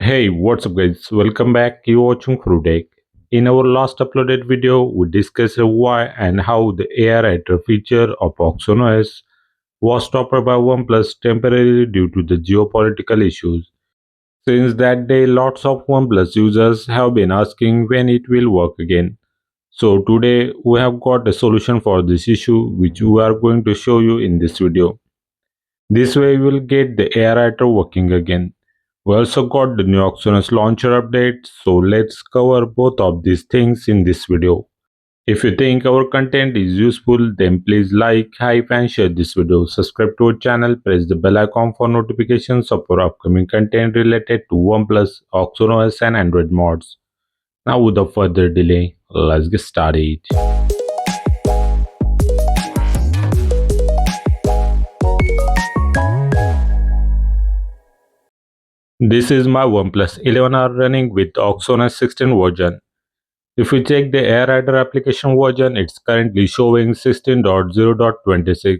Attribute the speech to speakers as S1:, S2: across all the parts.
S1: Hey, what's up guys? Welcome back. You're watching Fruitech. In our last uploaded video, we discussed why and how the AI writer feature of OxygenOS was stopped by OnePlus temporarily due to the geopolitical issues. Since that day, lots of OnePlus users have been asking when it will work again. So today we have got a solution for this issue which we are going to show you in this video. This way you will get the AI writer working again. We also got the new OxygenOS launcher update, so let's cover both of these things in this video. If you think our content is useful, then please like, hype and share this video. Subscribe to our channel, press the bell icon for notifications of our upcoming content related to OnePlus, OxygenOS and Android mods. Now without further delay, let's get started. This is my OnePlus 11R running with OxygenOS 16 version. If we check the AI Writer application version, it's currently showing 16.0.26.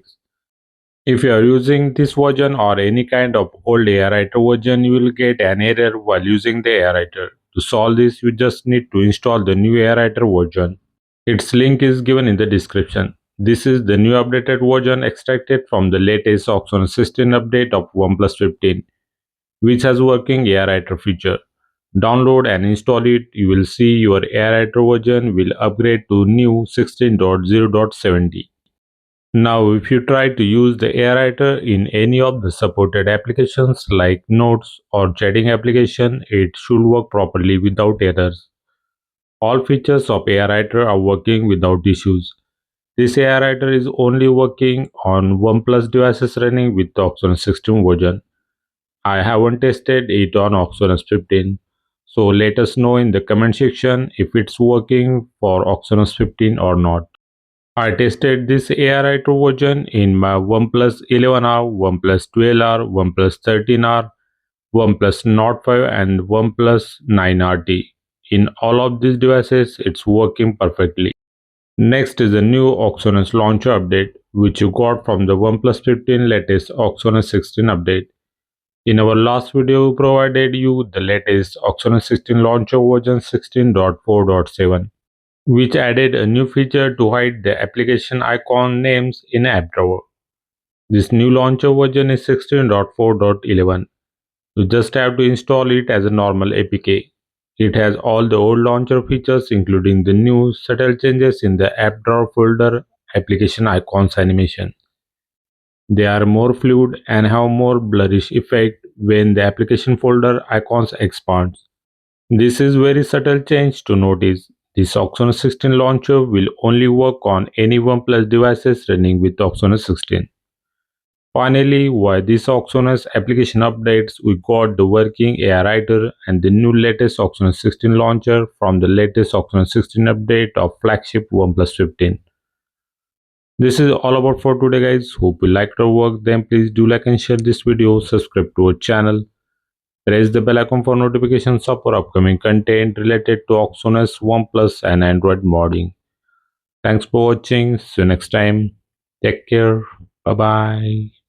S1: If you are using this version or any kind of old AI Writer version, you will get an error while using the AI Writer. To solve this, you just need to install the new AI Writer version. Its link is given in the description. This is the new updated version extracted from the latest OxygenOS 16 update of OnePlus 15, which has working AI Writer feature. Download and install it. You will see your AI Writer version will upgrade to new 16.0.70. Now if you try to use the AI Writer in any of the supported applications like notes or chatting application, it should work properly without errors. All features of AI Writer are working without issues. This AI Writer is only working on OnePlus devices running with the OxygenOS 16 version. I haven't tested it on OxygenOS 15. So let us know in the comment section if it's working for OxygenOS 15 or not. I tested this AI Writer version in my OnePlus 11R, OnePlus 12R, OnePlus 13R, OnePlus Nord 5 and OnePlus 9RT. In all of these devices, it's working perfectly. Next is the new OxygenOS launcher update, which you got from the OnePlus 15 latest OxygenOS 16 update. In our last video, we provided you the latest OxygenOS 16 launcher version 16.4.7, which added a new feature to hide the application icon names in app drawer. This new launcher version is 16.4.11. You just have to install it as a normal APK. It has all the old launcher features including the new subtle changes in the app drawer folder application icons animation. They are more fluid and have more blurrish effect when the application folder icons expand. This is very subtle change to notice. This OxygenOS 16 launcher will only work on any OnePlus devices running with OxygenOS 16. Finally, via this OxygenOS application updates, we got the working AI Writer and the new latest OxygenOS 16 launcher from the latest OxygenOS 16 update of flagship OnePlus 15. This is all about for today guys. Hope you liked our work. Then please do like and share this video. Subscribe to our channel. Press the bell icon for notifications of our upcoming content related to OxygenOS, OnePlus and Android modding. Thanks for watching. See you next time. Take care. Bye bye.